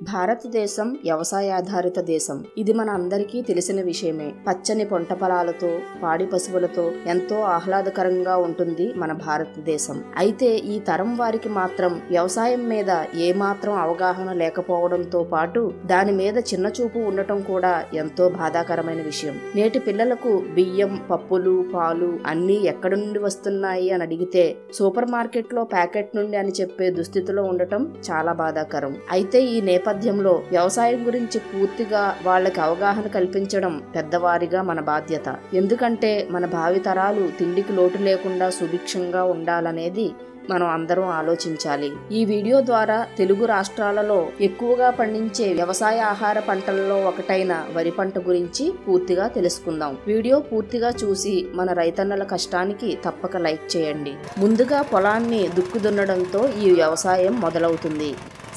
భారతదేశం వ్యవసాయాధారిత దేశం. ఇది మన అందరికీ తెలిసిన విషయమే. పచ్చని పంట పొలాలతో, పాడి పశువులతో ఎంతో ఆహ్లాదకరంగా ఉంటుంది మన భారతదేశం. అయితే ఈ తరం వారికి మాత్రం వ్యవసాయం మీద ఏమాత్రం అవగాహన లేకపోవడంతో పాటు దాని మీద చిన్న చూపు ఉండటం కూడా ఎంతో బాధాకరమైన విషయం. నేటి పిల్లలకు బియ్యం, పప్పులు, పాలు అన్నీ ఎక్కడి నుండి వస్తున్నాయి అని అడిగితే సూపర్ మార్కెట్లో ప్యాకెట్ నుండి అని చెప్పే దుస్థితిలో ఉండటం చాలా బాధాకరం. అయితే ఈ నేపథ్యంలో వ్యవసాయం గురించి పూర్తిగా వాళ్ళకి అవగాహన కల్పించడం పెద్దవారిగా మన బాధ్యత. ఎందుకంటే మన భావితరాలు తిండికి లోటు లేకుండా సుభిక్షంగా ఉండాలనేది మనం అందరం ఆలోచించాలి. ఈ వీడియో ద్వారా తెలుగు రాష్ట్రాలలో ఎక్కువగా పండించే వ్యవసాయ ఆహార పంటలలో ఒకటైన వరి పంట గురించి పూర్తిగా తెలుసుకుందాం. వీడియో పూర్తిగా చూసి మన రైతన్నల కష్టానికి తప్పక లైక్ చేయండి. ముందుగా పొలాన్ని దుక్కుదున్నడంతో ఈ వ్యవసాయం మొదలవుతుంది.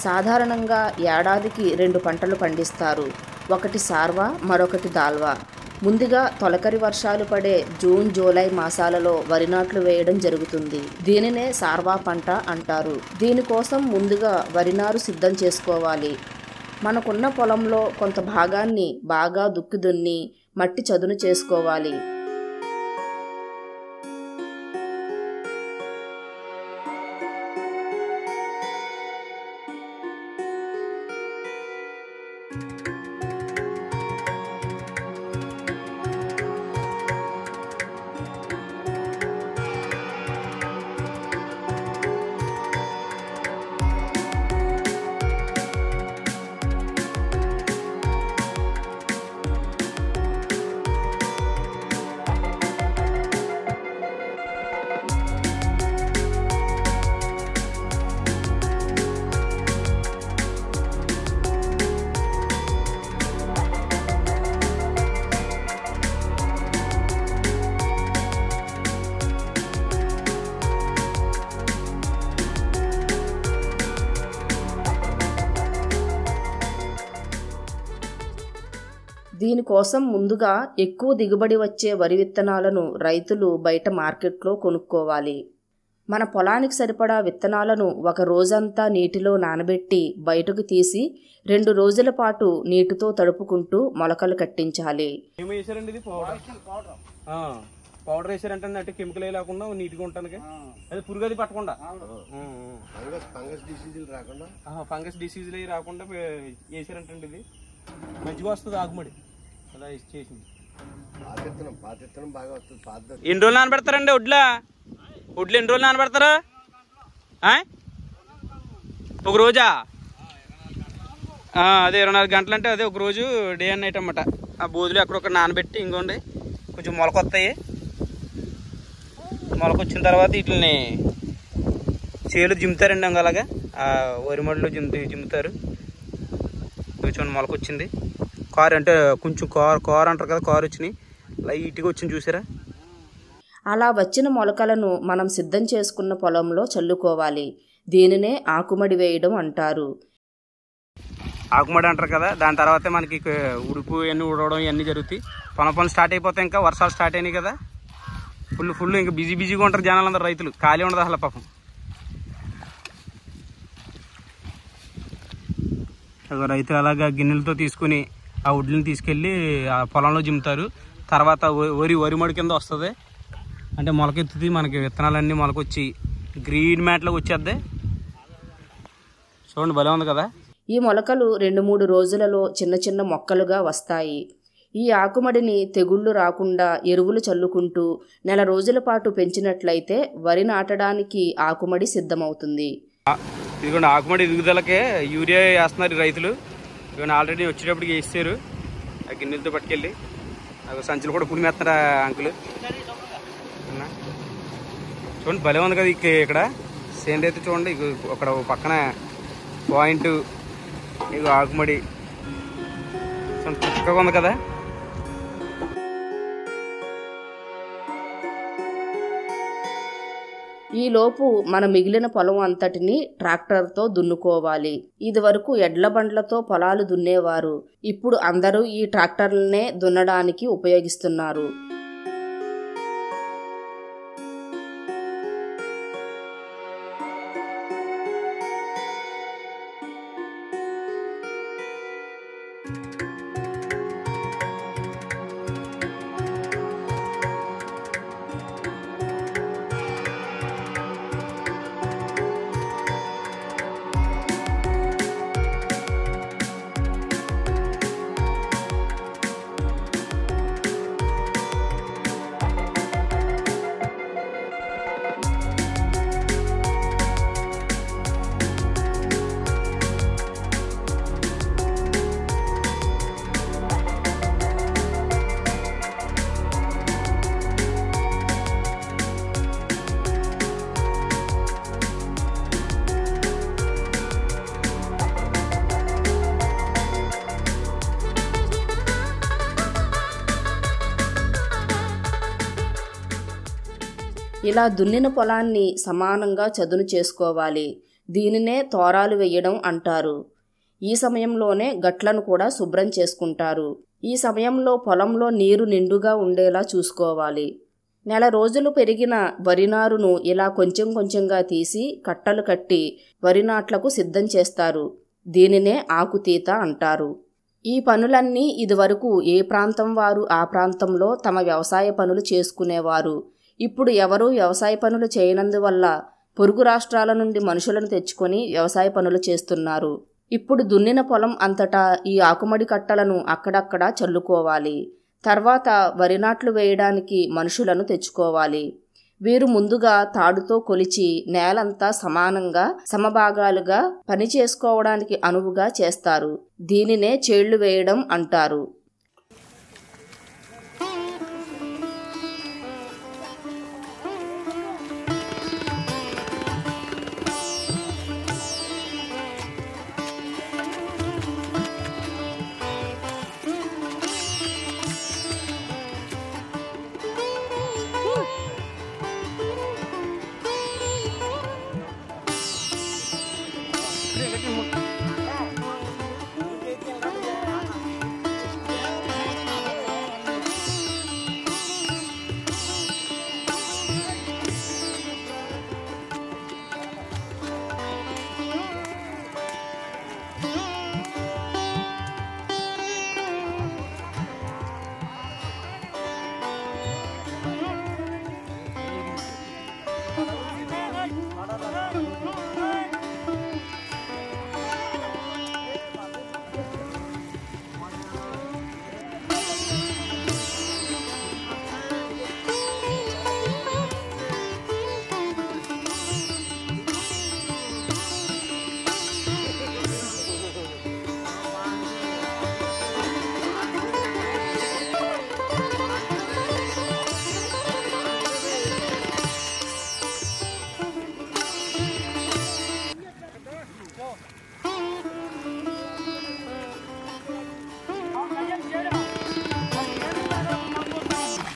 సాధారణంగా ఏడాదికి 2 పంటలు పండిస్తారు. ఒకటి సార్వా, మరొకటి దాల్వా. ముందుగా తొలకరి వర్షాలు పడే జూన్, జూలై మాసాలలో వరి నాట్లు వేయడం జరుగుతుంది. దీనినే సార్వా పంట అంటారు. దీనికోసం ముందుగా వరి నారు సిద్ధం చేసుకోవాలి. మనకున్న పొలంలో కొంత భాగాన్ని బాగా దుక్కి దున్ని మట్టి చదును చేసుకోవాలి. దీనికోసం ముందుగా ఎక్కువ దిగుబడి వచ్చే వరి విత్తనాలను రైతులు బయట మార్కెట్లో కొనుక్కోవాలి. మన పొలానికి సరిపడా విత్తనాలను ఒక రోజంతా నీటిలో నానబెట్టి బయటకు తీసి 2 రోజుల పాటు నీటితో తడుపుకుంటూ మొలకలు కట్టించాలి. పౌడర్ వేసారంటే అంటే కెమికల్ లేకుండా నీట్గా ఉంటానికి అది పురుగు అది పట్టకుండా ఫంగస్ డిసీజులు అవి రాకుండా వేసారంటే ఇది మంచిగా వస్తుంది ఆకుమడి అలా చేసింది. ఎన్ని రోజులు నానబెడతారండి వడ్లు ఎన్ని రోజులు నానబెడతారు? ఒక రోజా? అదే 24 గంటలు అంటే అదే ఒక రోజు డే అండ్ నైట్ అన్నమాట. ఆ బోధులు ఎక్కడొక్కడ నానబెట్టి ఇంకోండి కొంచెం మొలకొస్తాయి. మొలకొచ్చిన తర్వాత వీటిని చేలు జిమ్ముతారండి. అలాగా వరి మడిలో జిమ్ముతారు. చూడండి మొలకొచ్చింది. కారు అంటే కొంచెం కారు అంటారు కదా, కారు వచ్చినాయి లైట్గా వచ్చింది చూసారా. అలా వచ్చిన మొలకలను మనం సిద్ధం చేసుకున్న పొలంలో చల్లుకోవాలి. దీనినే ఆకుమడి వేయడం అంటారు. ఆకుమడి అంటారు కదా. దాని తర్వాతే మనకి ఉడుపు ఇవన్నీ ఉడవడం ఇవన్నీ జరుగుతాయి. పనులు స్టార్ట్ అయిపోతాయి. ఇంకా వర్షాలు స్టార్ట్ అయినాయి కదా, ఫుల్ ఇంకా బిజీగా ఉంటారు జనాలందరూ. రైతులు ఖాళీ ఉండదు అసలు పాపం. రైతులు అలాగా గిన్నెలతో తీసుకుని ఆ వడ్లని తీసుకెళ్ళి ఆ పొలంలో జిమ్ముతారు. తర్వాత వరి మడి కింద వస్తుంది. అంటే మొలకెత్తుతుంది. మనకి విత్తనాలన్నీ మొలకొచ్చి గ్రీన్ మ్యాట్లోకి వచ్చేద్ది. చూడండి భలే ఉంది కదా. ఈ మొలకలు 2-3 రోజులలో చిన్న చిన్న మొక్కలుగా వస్తాయి. ఈ ఆకుమడిని తెగుళ్లు రాకుండా ఎరువులు చల్లుకుంటూ 4 రోజుల పాటు పెంచినట్లయితే వరి నాటడానికి ఆకుమడి సిద్ధమవుతుంది. ఇదిగోండి ఆకుమడి ఎదుగుదలకే యూరియా వేస్తున్నారు రైతులు. ఇదిగోండి ఆల్రెడీ వచ్చేటప్పటికి వేస్తారు. ఆ గిన్నెలతో పట్టుకెళ్ళి సంచులు కూడా పుడిమేస్తున్నారు అంకులు. చూడండి భలే ఉంది కదా. ఇక్కడ సేంద్రియ అయితే చూడండి. అక్కడ పక్కన పాయింట్ ఇక ఆకుమడి చక్కగా ఉంది కదా. ఈలోపు మన మిగిలిన పొలం అంతటిని ట్రాక్టర్తో దున్నుకోవాలి. ఇదివరకు ఎడ్ల బండ్లతో పొలాలు దున్నేవారు. ఇప్పుడు అందరూ ఈ ట్రాక్టర్లనే దున్నడానికి ఉపయోగిస్తున్నారు. ఇలా దున్నిన పొలాన్ని సమానంగా చదును చేసుకోవాలి. దీనినే తోరాలు వేయడం అంటారు. ఈ సమయంలోనే గట్లను కూడా శుభ్రం చేసుకుంటారు. ఈ సమయంలో పొలంలో నీరు నిండుగా ఉండేలా చూసుకోవాలి. నెల రోజులు పెరిగిన వరి నారును ఇలా కొంచెం కొంచెంగా తీసి కట్టలు కట్టి వరి నాట్లకు సిద్ధం చేస్తారు. దీనినే ఆకుతీత అంటారు. ఈ పనులన్నీ ఇదివరకు ఏ ప్రాంతం వారు ఆ ప్రాంతంలో తమ వ్యవసాయ పనులు చేసుకునేవారు. ఇప్పుడు ఎవరూ వ్యవసాయ పనులు చేయనందువల్ల పొరుగు రాష్ట్రాల నుండి మనుషులను తెచ్చుకొని వ్యవసాయ పనులు చేస్తున్నారు. ఇప్పుడు దున్నిన పొలం అంతటా ఈ ఆకుమడి కట్టలను అక్కడక్కడా చల్లుకోవాలి. తర్వాత వరి నాట్లు వేయడానికి మనుషులను తెచ్చుకోవాలి. వీరు ముందుగా తాడుతో కొలిచి నేలంతా సమానంగా సమభాగాలుగా పని చేసుకోవడానికి అనువుగా చేస్తారు. దీనినే చేళ్లు వేయడం అంటారు.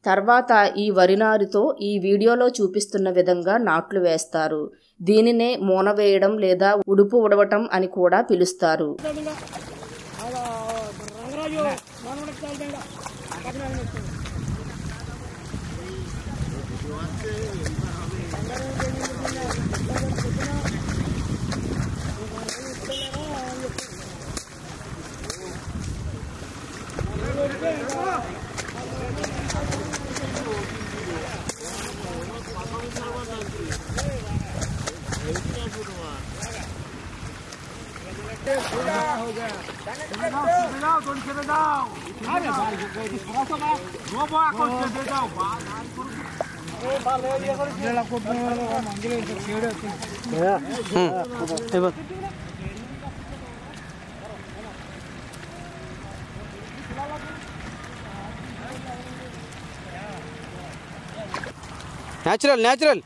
తర్వాత ఈ వరి నారుతో ఈ వీడియోలో చూపిస్తున్న విధంగా నాట్లు వేస్తారు. దీనినే మూన వేయడం లేదా ఉడుపు ఉడవటం అని కూడా పిలుస్తారు. న్యాచురల్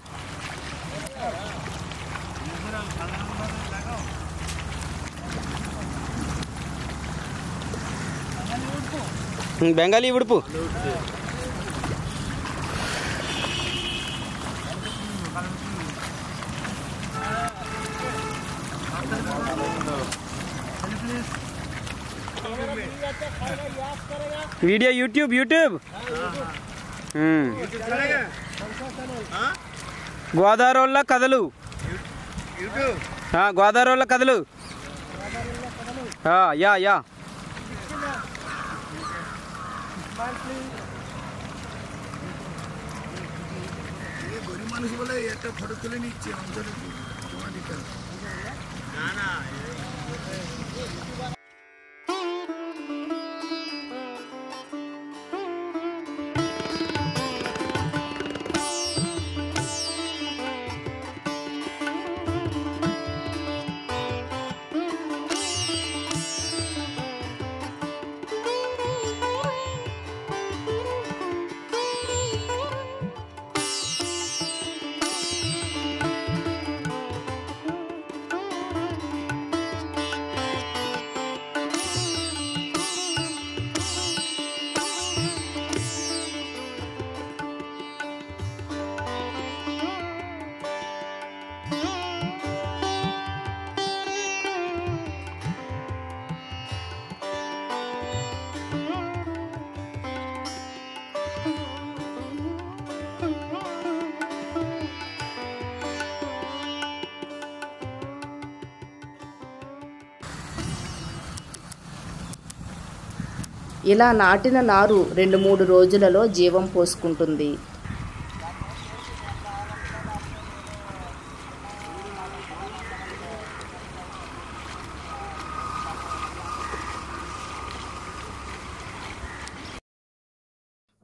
బెంగాలీ ఉడుపు. వీడియో యూట్యూబ్ గోదావరిలో కథలు, గోదావరిలో కథలు. యా मनुष्य बोले एक फटक नीचे ఇలా నాటిన నారు 2-3 రోజులలో జీవం పోసుకుంటుంది.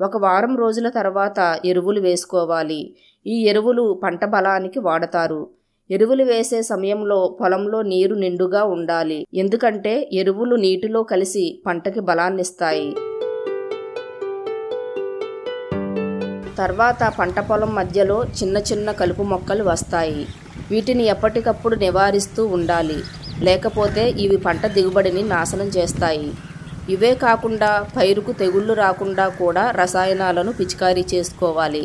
ఒక వారం రోజుల తర్వాత ఎరువులు వేసుకోవాలి. ఈ ఎరువులు పంట బలానికి వాడతారు. ఎరువులు వేసే సమయంలో పొలంలో నీరు నిండుగా ఉండాలి. ఎందుకంటే ఎరువులు నీటిలో కలిసి పంటకి బలాన్నిస్తాయి. తర్వాత పంట పొలం మధ్యలో చిన్న చిన్న కలుపు మొక్కలు వస్తాయి. వీటిని ఎప్పటికప్పుడు నివారిస్తూ ఉండాలి. లేకపోతే ఇవి పంట దిగుబడిని నాశనం చేస్తాయి. ఇవే కాకుండా పైరుకు తెగుళ్ళు రాకుండా కూడా రసాయనాలను పిచికారీ చేసుకోవాలి.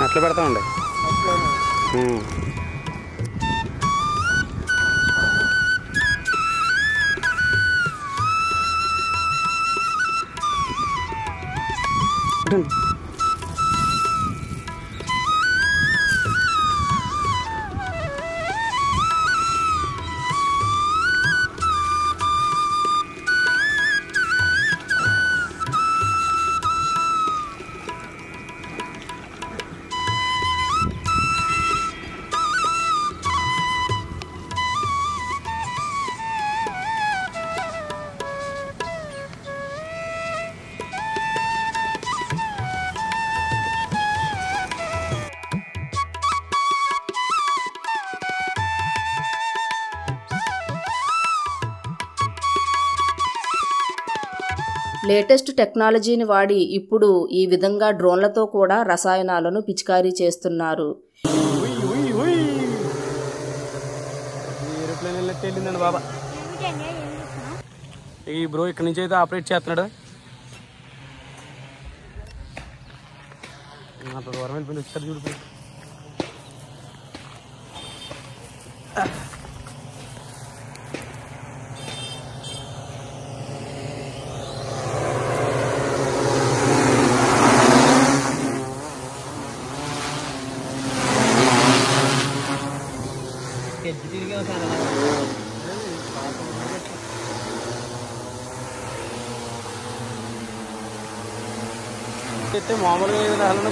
అట్లా పెడతామండి. లేటెస్ట్ టెక్నాలజీని వాడి ఇప్పుడు ఈ విధంగా డ్రోన్లతో కూడా రసాయనాలను పిచికారీ చేస్తున్నారు. ఈ బ్రో ఇక్కడ నుంచి అయితే ఆపరేట్ చేస్తున్నాడు. దూరం వెళ్ళిపోయింది ఒకసారి చూడు. అయితే మామూలుగా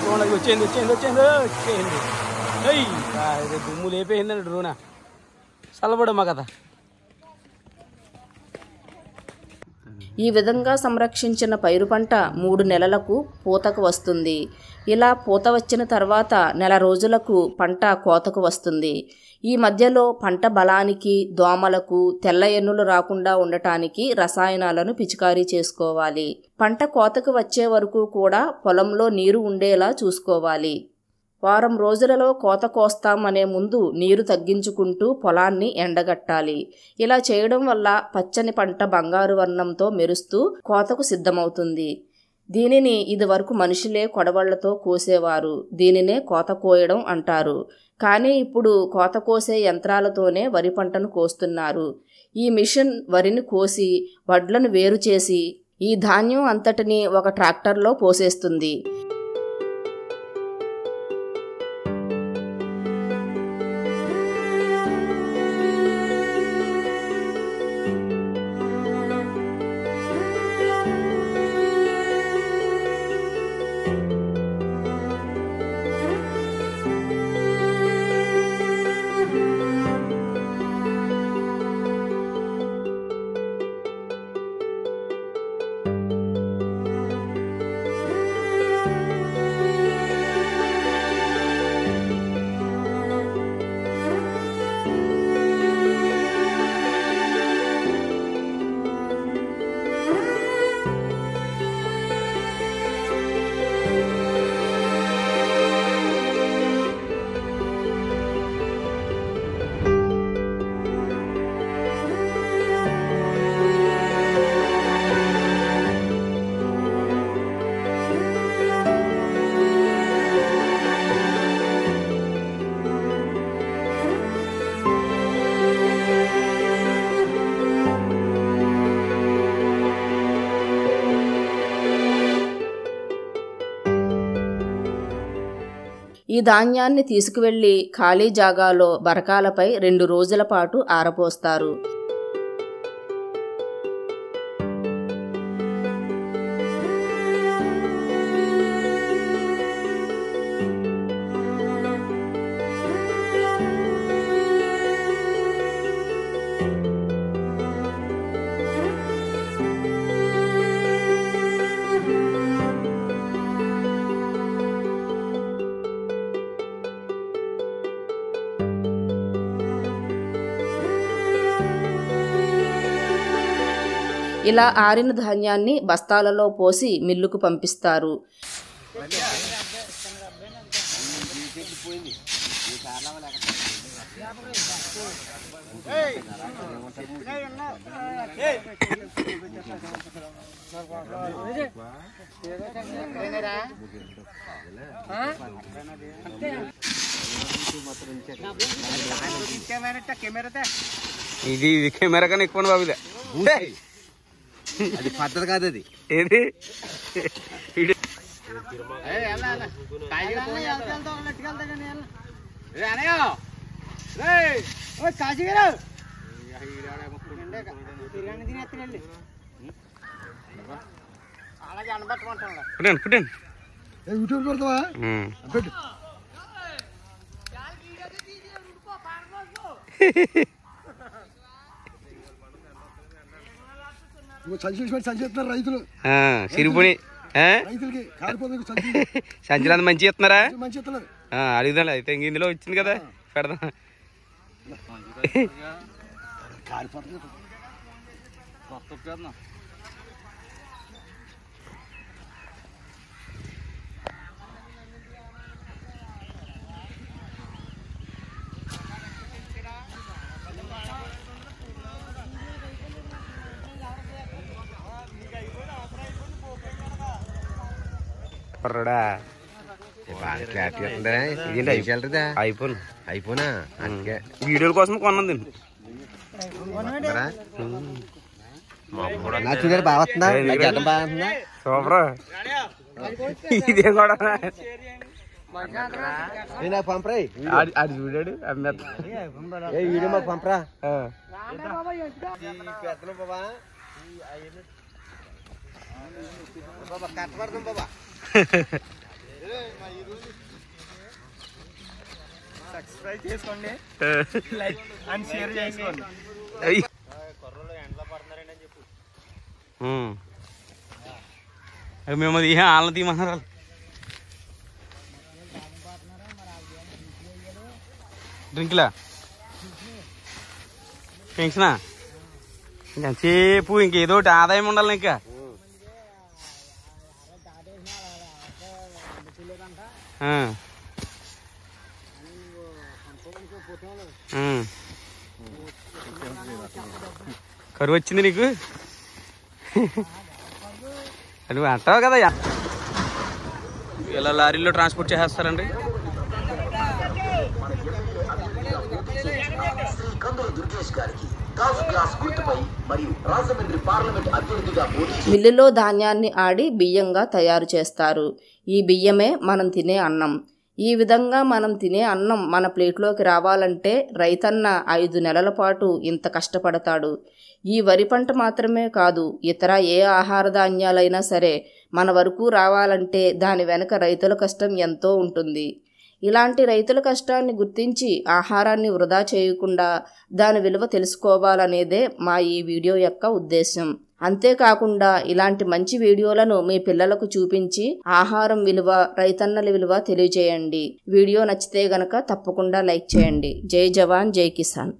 చూడండి వచ్చేయండి వచ్చేయండి వచ్చేయండి వచ్చేయండి దుమ్ము లేపేయిందండి డ్రోనా చల్లబడమ్మా కదా. ఈ విధంగా సంరక్షించిన పైరు పంట 3 నెలలకు పూతకు వస్తుంది. ఇలా పూత వచ్చిన తర్వాత నెల రోజులకు పంట కోతకు వస్తుంది. ఈ మధ్యలో పంట బలానికి, దోమలకు, తెల్ల ఎన్నులు రాకుండా ఉండటానికి రసాయనాలను పిచికారీ చేసుకోవాలి. పంట కోతకు వచ్చే వరకు కూడా పొలంలో నీరు ఉండేలా చూసుకోవాలి. వారం రోజులలో కోత కోస్తామనే ముందు నీరు తగ్గించుకుంటూ పొలాన్ని ఎండగట్టాలి. ఇలా చేయడం వల్ల పచ్చని పంట బంగారు వర్ణంతో మెరుస్తూ కోతకు సిద్ధమవుతుంది. దీనిని ఇదివరకు మనుషులే కొడవళ్లతో కోసేవారు. దీనినే కోత కోయడం అంటారు. కానీ ఇప్పుడు కోత కోసే యంత్రాలతోనే వరి పంటను కోస్తున్నారు. ఈ మిషన్ వరిని కోసి వడ్లను వేరు చేసి ఈ ధాన్యం అంతటిని ఒక ట్రాక్టర్లో పోసేస్తుంది. ఈ ధాన్యాన్ని తీసుకువెళ్లి ఖాళీ జాగాలో బరకాలపై 2 రోజుల పాటు ఆరపోస్తారు. ఇలా ఆరిన ధాన్యాన్ని బస్తాలలో పోసి మిల్లుకు పంపిస్తారు. ఇది కెమెరా కన్నా ఎక్కువ బాబుదే. అది పద్ధతి కాదు. అది ఏది యూట్యూబ్ పెడతావా? పెట్టు. రైతులు సిరిపోయి రైతులకి సంచలనం మంచి ఇస్తున్నారా? మంచి ఇస్తున్నారు. అడుగుదా అయితే ఇందులో వచ్చింది కదా పెడదాం. ఐఫోన్ అయిపోనా అందుకే వీడియోల కోసం కొన్నది. చూడాలి బాగా వస్తుందా? బాగుంటుందా? సూపర్. ఇదేం కూడా పంపరా అది చూడాడు వీడియో మాకు పంపరా. కట్టబడతాం బాబా. సబ్స్క్రైబ్ చేసుకోండి, లైక్ అండ్ షేర్ చేసుకోండి. మేము అది వాళ్ళని తీయమన్నారు. డ్రింక్లా పెన్షనా ఇంకాసేపు ఇంకేదో ఒకటి ఆదాయం ఉండాలి. ఇంకా కరువు వచ్చింది నీకు, నువ్వు అంటావు కదా. ఇలా లారీలో ట్రాన్స్పోర్ట్ చేసేస్తారండి. మిల్లులో ధాన్యాన్ని ఆడి బియ్యంగా తయారు చేస్తారు. ఈ బియ్యమే మనం తినే అన్నం. ఈ విధంగా మనం తినే అన్నం మన ప్లేట్లోకి రావాలంటే రైతన్న 5 నెలల పాటు ఇంత కష్టపడతాడు. ఈ వరి పంట మాత్రమే కాదు, ఇతర ఏ ఆహార ధాన్యాలైనా సరే మన వరకు రావాలంటే దాని వెనక రైతుల కష్టం ఎంతో ఉంటుంది. ఇలాంటి రైతుల కష్టాన్ని గుర్తించి ఆహారాన్ని వృధా చేయకుండా దాని విలువ తెలుసుకోవాలనేదే మా ఈ వీడియో యొక్క ఉద్దేశం. అంతేకాకుండా ఇలాంటి మంచి వీడియోలను మీ పిల్లలకు చూపించి ఆహారం విలువ, రైతన్నల విలువ తెలియజేయండి. వీడియో నచ్చితే గనక తప్పకుండా లైక్ చేయండి. జై జవాన్, జై కిసాన్.